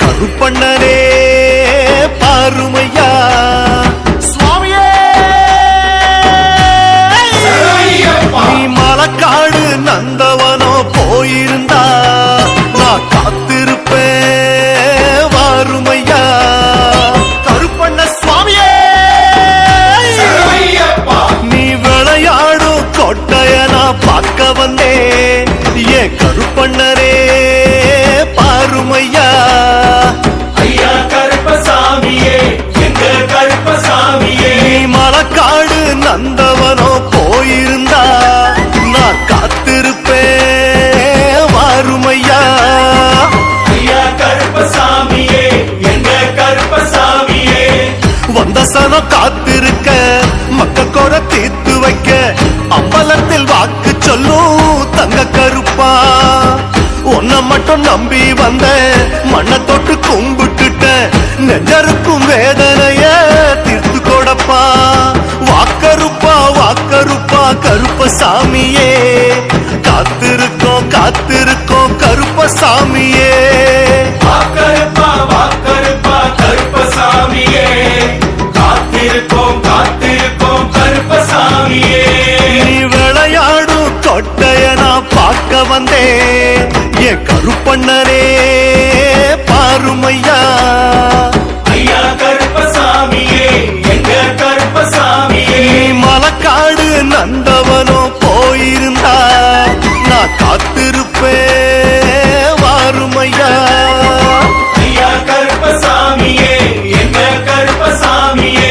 கருப்பண்ணனே பாருமையா சுவாமியே நீ மலக்காடு நந்தவனோ போயிருந்தா நான் காத்திருப்பேன் வாருமையா கருப்பண்ண சுவாமியே நீ விளையாடும் கொட்டைய நான் பார்க்க வந்தேன் ஏன் கருப்பண்ணனே பாருமையா ஐயா கருப்பசாமியே எங்க கருப்பசாமியே நீ மலக்காடு நந்தவனோ போயிருந்தா நான் காத்திருப்பேன் வாருமையா ஐயா கருப்பசாமியே எங்க கருப்பசாமியே வந்த சனம் காத்திருக்க மக்க கொர தீர்த்து வைக்க அம்பலத்தில் வாக்கு சொல்லும் தங்க கருப்பா உன்னை மட்டும் நம்பி வந்த மண்ணை தொட்டு கும்பிட்டுட்ட நெஞ்சருக்கும் வேதனைய தீர்த்து கொடப்பா வாக்கருப்பா வாக்கருப்பா கருப்பசாமியே காத்திருக்கோம் காத்திருக்கோம் கருப்பசாமியே வாக்கருப்பா வாக்கருப்பா கருப்பசாமியே காத்திருக்கோம் காத்திருக்கோம் கருப்பசாமியே நீ விளையாடும் கொட்டைய நான் பார்க்க வந்தேன் என் கருப்பண்ணனே பாருமையா ஐயா கருப்பசாமியே எங்க கருப்பசாமியே நீ மலக்காடு நந்தவனோ போயிருந்தா நான் காத்திருப்பேன் வாருமையா ஐயா கருப்பசாமியே எங்க கருப்பசாமியே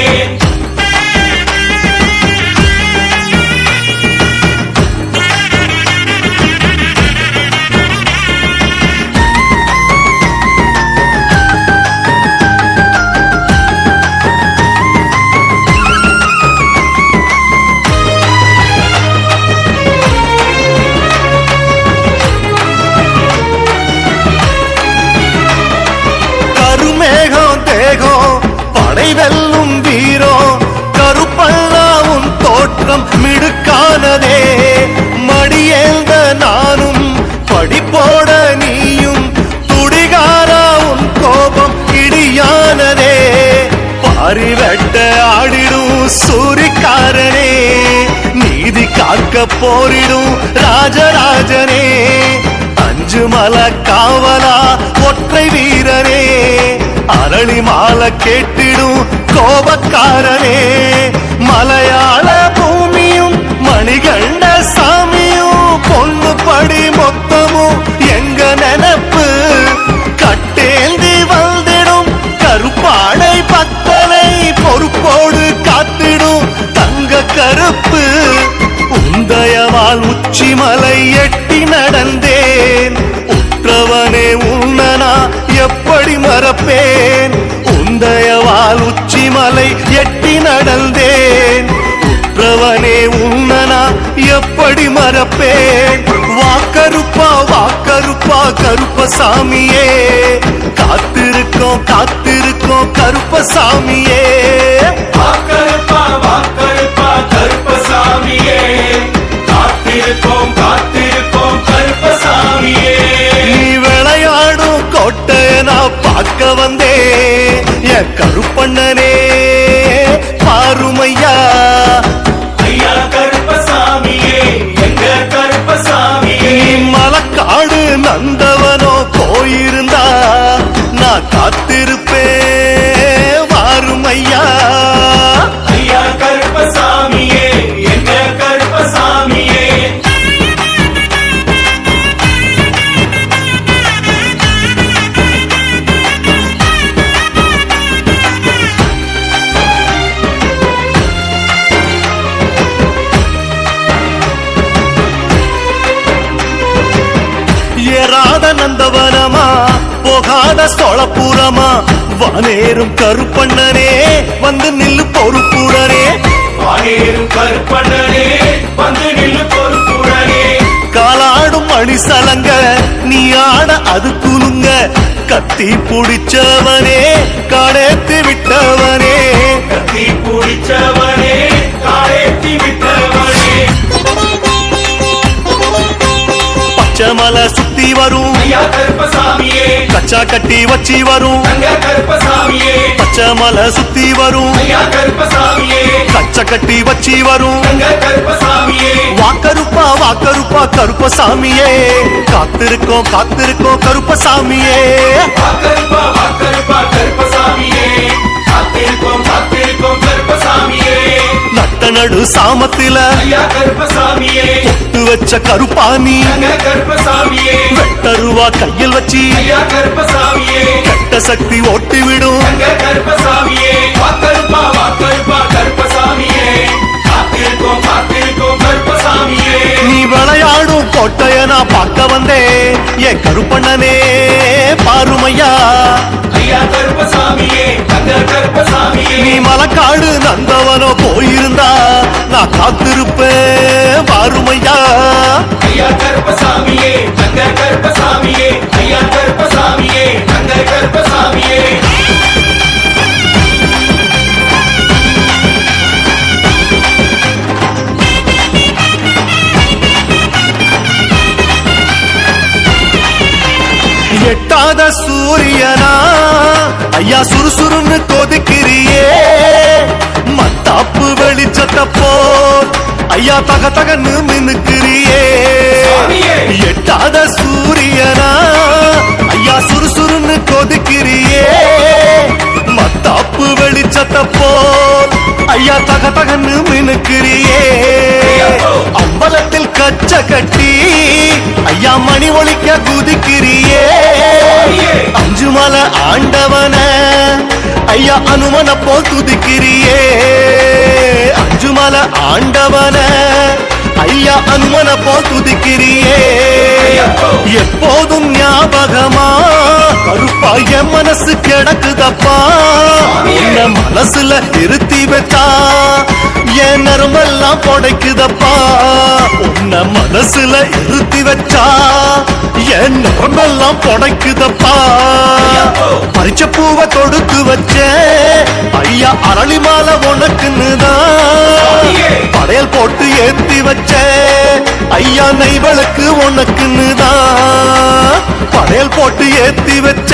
வெல்லும் வீரோ கருப்பல்லாவும் தோற்றம் மிடுக்கானதே மடியேந்த நானும் படிப்போட நீயும் துடிகாராவும் கோபம் இடியானதே பாரி வெட்ட ஆடிடும் சூரிக்காரனே நீதி காக்க போரிடும் ராஜராஜனே அஞ்சு மல காவலா ஒற்றை வீரனே அரளி மாலை கேட்டிடும் கோபக்காரனே மலையாள பூமியும் மணிகண்ட சாமியும் பொண்ணு படி மொத்தமும் எங்க நினப்பு கட்டேந்தி வந்திடும் கருப்பாடை பத்தனை பொறுப்போடு காத்திடும் தங்க கருப்பு உந்தயவால் உச்சிமலை எட்டி நடந்தேன் உற்றவனே உன்னனா எப்படி மறப்பேன் உந்தயவால் உச்சிமலை எட்டி நடந்தேன் உற்றவனே உன்னனா எப்படி மறப்பேன் வாக்கருப்பா வாக்கருப்பா கருப்பசாமியே காத்திருக்கோம் காத்திருக்கோம் கருப்பசாமியே வாக்கருப்பா வாக்கருப்பா கருப்பசாமியே காத்திருக்கோம் காத்திருக்கோம் கருப்பசாமியே நீ விளையாடும் கோட்டைய நான் பார்க்க வந்தேன் என் கருப்பண்ணனே பாருமையா ஐயா கருப்பசாமியே எங்க கருப்பசாமியே நீ மலக்காடு நந்தவனோ போயிருந்தா நான் காத்திருப்பேன் வாருமையா ஐயா கருப்பசாமியே எங்க கருப்பசாமியே போகாத சோழபுரமா வானேறும் கருப்பண்ணனே வந்து நில்லு பொறுப்புடனே வானேறும் கருப்பண்ணனே வந்து நில்லு பொறுப்புடனே காலாடும் மணிசலங்க நீ ஆட அது குலுங்க கத்தி புடிச்சவனே காடேத்தி விட்டவனே கத்தி பிடிச்சவனே காலேத்தி விட்டவனே பச்சைமலை சுத்தி வரும் ஐயா கருப்பசாமியே கச்சா கட்டி வச்சி வரும் தங்க கருப்பசாமியே பச்சைமலை சுத்தி வரும் ஐயா கருப்பசாமியே கச்ச கட்டி வச்சி வரும் தங்க கருப்பசாமியே வாக்கருப்பா வாக்கருப்பா கருப்பசாமியே காத்திருக்கோம் காத்திருக்கோம் கருப்பசாமியே வாக்கருப்பா வாக்கருப்பா கருப்பசாமியே காத்திருக்கோம் காத்திருக்கோம் கருப்பசாமியே நட்ட நடு சாமத்தில ஐயா கருப்பசாமியே பொட்டு வச்ச கருப்பாணி தங்க கருப்பசாமியே வெட்டருவா கையில் வச்சி ஐயா கருப்பசாமியே கெட்ட சக்தி ஓட்டி விடும் தங்க கருப்பசாமியே வாக்கருப்பா வாக்கருப்பா கருப்பசாமியே காத்திருக்கோம் காத்திருக்கோம் கருப்பசாமியே நீ விளையாடும் கோட்டைய நான் பார்க்க வந்தேன் என் கருப்பண்ணனே பாருமையா ஐயா கருப்பசாமியே தங்க கருப்பசாமியே நீ மலக்காடு நந்தவனோ போயிருந்தா நான் காத்திருப்பேன் பாருமையா ஐயா கருப்பசாமியே தங்க கருப்பசாமியே ஐயா கருப்பசாமியே தங்க கருப்பசாமியே எட்டாத சூரியனா ஐயா சுறுசுறுன்னு கொதிக்கிறியே மத்தாப்பு வெளிச்சத்தை போல் ஐயா தக தகன்னு மினுக்கிறியே சாமியே. எட்டாத சூரியனா ஐயா சுறுசுறுன்னு கொதிக்கிறியே மத்தாப்பு வெளிச்சத்தை போல் ஐயா தக தகன்னு மினுக்கிறியே அம்பலத்தில் கச்ச கட்டி ஐயா மணி ஒலிக்க குதிக்கிறியே அஞ்சு மலை ஆண்டவன ஐயா அனுமன போல் துதிக்கிறியே அஞ்சு மலை ஆண்டவன ஐயா அனுமன போல் துதிக்கிறியே எப்போதும் ஞாபகமா கருப்பா என் மனசு கிடக்குதப்பா உன்ன மனசுல இருத்தி வச்சா என் நரம்பெல்லாம் புடைக்குதப்பா உன்ன மனசுல இருத்தி வச்சா என் நரம்பெல்லாம் புடைக்குதப்பா பறிச்ச பூவை தொடுத்து வச்ச ஐயா அரளி மாலை உனக்குன்னுதான் படையல் போட்டு ஏத்தி வச்ச ஐயா நெய்வளுக்கு உனக்குன்னுதான் படையல் போட்டு ஏத்தி வச்ச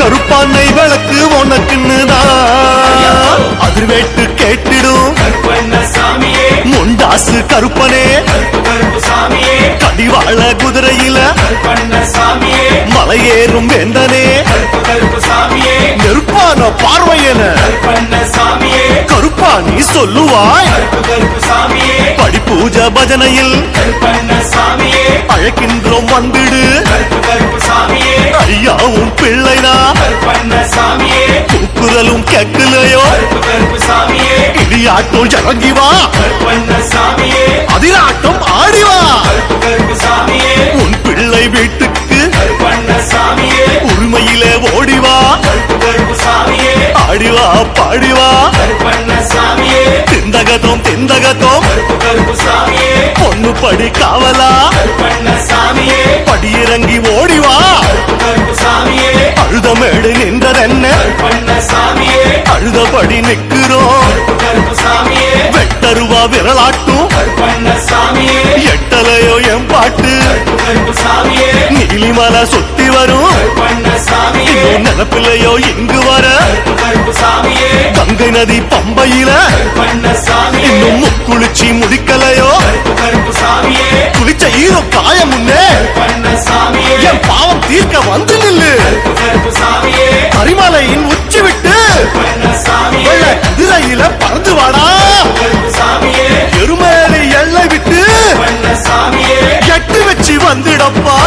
கருப்பா நெய்வளுக்கு உனக்குன்னுதான் அதிர்வேட்டு கேட்டிடும் கருப்பண்ணசாமியே முண்டாசு கருப்பனே கருப்பு கருப்புசாமியே கடிவாள குதிரையில கருப்பண்ணசாமியே மலையேறும் வேந்தனே கருப்பு கருப்புசாமியே நெருப்பான பார்வையன கருப்பண்ணசாமியே கருப்பா நீ சொல்லுவாய் கருப்பு கருப்புசாமியே படிப்பூஜ பஜனையில் கருப்பண்ணசாமியே அழைக்கின்றோம் வந்திடு கருப்பு கருப்புசாமியே ஐயா உன் பிள்ளைனா கருப்பண்ணசாமியே கூக்குரலும் கேட்கலையோ கருப்பு கருப்புசாமியே இடியாட்டம் இறங்கி வா கருப்பண்ணசாமியே அதிராட்டம் ஆடி வா கருப்பு கருப்புசாமியே உன் பிள்ளை வீட்டுக்கு கருப்பண்ணசாமியே உரிமையிலே ஓடிவா கருப்பு கருப்புசாமியே ஆடிவா பாடிவா கருப்பண்ணசாமியே திந்தகத்தோம் திந்தகத்தோம் கருப்பு கருப்புசாமியே பொண்ணு படி காவலா கருப்பண்ணசாமியே படியிறங்கி ஓடிவா கருப்பு கருப்புசாமியே அழுதமேடு நின்றதென்ன கருப்பண்ணசாமியே அழுதபடி நிக்கிறோம் கருப்பு கருப்புசாமியே வெட்டருவா விரலாட்டும் கருப்பண்ணசாமியே எட்டலையோ என் பாட்டு கருப்பு கருப்புசாமியே நீலிமலை சுத்தி வரும் கருப்பண்ணசாமியே இன்னும் நினப்பில்லையோ இங்கு வர கருப்பு கருப்புசாமியே கங்கை நதி பம்பையில கருப்பண்ணசாமியே இன்னும் முக்குளிச்சி முடிக்கலையோ கருப்பு கருப்புசாமியே குளிச்ச ஈரோ காய முன்னே கருப்பண்ணசாமியே என் பாவம் தீர்க்க வந்து நில்லு கருப்பு கருப்புசாமியே கரிமலையின் உச்சி விட்டு கருப்பண்ணசாமியே வெள்ள குதிரையில பறந்து வாடா கருப்புசாமியே எருமேலி எல்லை விட்டு கருப்பண்ணசாமியே எட்டு வச்சு வந்துடப்பா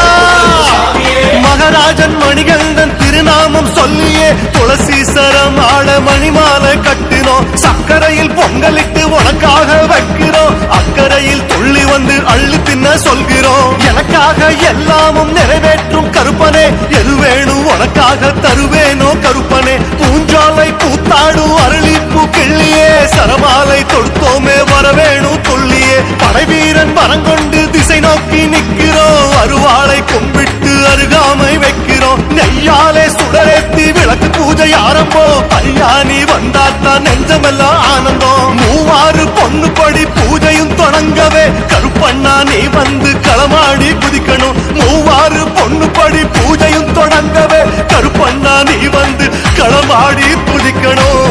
மகராஜன் மணிகண்டன் திருநாமம் சொல்லியே துளசீசரம் ஆட மணிமாலை கட்டினோம் சக்கரையில் பொங்கலிட்டு உனக்காக வைக்கிறோம், அக்கறையில் துள்ளி வந்து அள்ளி தின்ன சொல்கிறோம். எனக்காக எல்லாமும் நிறைவேற்றும் கருப்பனே, எது வேணும் உனக்காக தருவேனோ கருப்பனே. பூஞ்சாலை கூத்தாடும் அரளிப்பூ கிள்ளியே, சரமாலை தொடுத்தோமே வரவேணும் துள்ளியே. படைவீரன் வரங்கொண்டு திசை நோக்கி நிற்கிறோம், அருவாளை கும்பிட்டு அருகாமை வைக்கிறோம். நெய்யாலே சுடரேத்தி விளக்கு பூஜை ஆரம்பம், பரியாணி வந்தாத்தான் நெஞ்சமெல்லாம் ஆனந்தம். மூவாறு பொண்ணு படி பூஜையும் தொடங்கவே, கருப்பண்ணா நீ வந்து களமாடி குதிக்கணும். மூவாறு பொண்ணு படி பூஜையும் தொடங்கவே, கருப்பண்ணா நீ வந்து களமாடி குதிக்கணும்.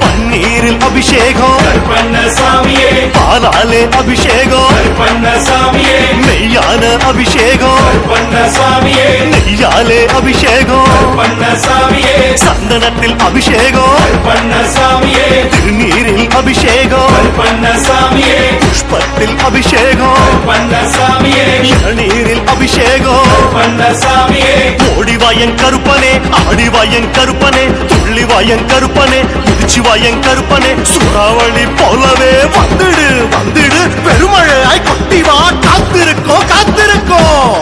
பன்னீரில் அபிஷேகம் கருப்பண்ண சாமியே, பாலாலே அபிஷேகம் கருப்பண்ண சாமியே, மெய்யான அபிஷேகம் கருப்பண்ண சாமியே, நெய்யாலே அபிஷேகம் கருப்பண்ண சாமியே, சந்தனத்தில் அபிஷேகம் கருப்பண்ண சாமியே, திருநீரில் அபிஷேகம் கருப்பண்ண சாமியே, புஷ்பத்தில் அபிஷேகம் கருப்பண்ண சாமியே, இளநீரில் அபிஷேகம் கருப்பண்ண சாமியே, ஓடிவாயன் கருப்பனே, ஆடிவாயன் கருப்பனே, துள்ளிவாயன் கருப்பனே, குதிச்சுவாயன் கருப்பனே. சூறாவளி போலவே வந்துடு வந்துடு, பெருமழையாய் கொட்டி வா, காத்திருக்கோம் காத்திருக்கோம்.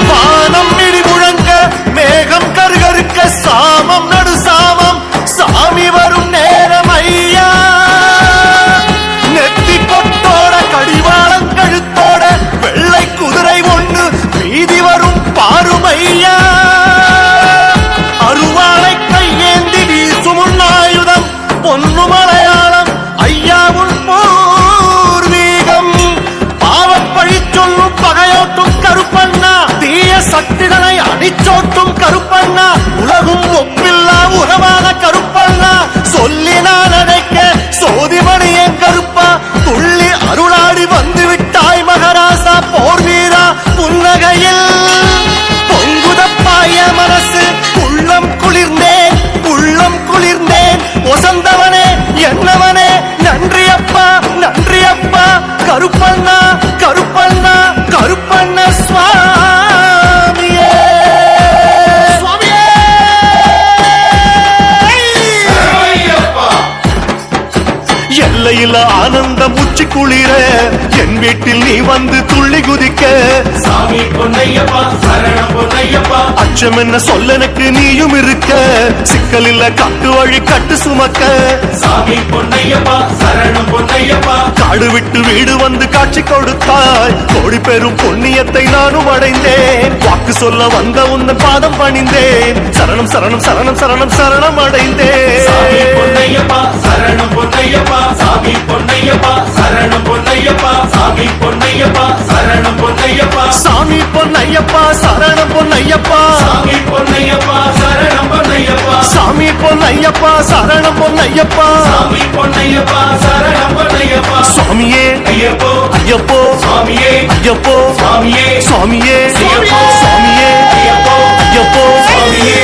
வானம் இடி முழங்க, மேகம் கருகருக்க, சாமம் நடு சாமம், சாமி வரும் நேரம் ஐயா. நெத்தி பொட்டோட கடிவாளம் கழுத்தோட, வெள்ளை குதிரை ஒண்ணு வீதி வரும் பாருமையா. அருவாளை கையேந்தி வீசும் ஆயுதம், பொன்னு மலையாளம் ஐயாவுள் பூர்வீகம். பாவப்பழி சொல்லும் பகையோட்டும் கருப்பண்ணா, தீய சக்திகளை அடிச்சோட்டும் கருப்பண்ணா, உலகும் ஒப்பில்லா உறவான கருப்பண்ணா. சொல்லி நான் அடைக்க சோதிமணியே கருப்பா, துள்ளி அருளாடி வந்து விட்டாய் மகராசா போர் வீரா. புன்னகையில் பொங்குதப்பாய மனசு, உள்ளம் குளிர்ந்தேன் உள்ளம் குளிர்ந்தேன். ஒசந்தவனே என்னவனே, நன்றி அப்பா நன்றி அப்பா. கருப்பண்ணா கருப்பண்ணா கருப்பண்ண சுவாமியே சுவாமியே. ஐயப்பா, எல்லையில ஆனந்தம் உச்சி குளிர, என் வீட்டில் நீ வந்து துள்ளி குதிக்க. சாமி பொன்னையப்பா, சரணம் பொன்னையப்பா, அச்சம் என்ன சொல்ல எனக்கு நீயும் இருக்க, சிக்கல் இல்ல காட்டு வழி கட்டு சுமக்க. சாமி பொன்னையப்பா, சரணம் பொன்னையப்பா, காடு விட்டு வீடு வந்து காட்சி கொடுத்தாய், கோடி பெரும் புண்ணியத்தை நானும் அடைந்தேன். வாக்கு சொல்ல வந்த உந்தன் பாதம் பணிந்தேன், சரணம் சரணம் சரணம் சரணம் சரணம் சாமி அடைந்தேன். பொன்னையப்பா, சரணம் பொன்னையப்பா, சாமி பொன்னையப்பா, சரணம் பொன்னையப்பா, சாமி பொன்னையப்பா, சரணம் பொன்னையப்பா, சாமி பொன்னையப்பா சரணம் பொன்னையப்பா, சாமி பொன்னையப்பா, சரணம் பொன்னையப்பா, சாமி பொன்னையப்பா சரணம் பொன்னையப்பா. சாமி பொன்னையப்பா, சரணம் பொன்னையப்பா, சுவாமியே ஐயப்போ, ஐயப்போ சுவாமியே, ஐயப்போ சுவாமியே, சுவாமியே ஐயப்போ, சுவாமியே ஐயப்போ, ஐயப்போ சுவாமியே.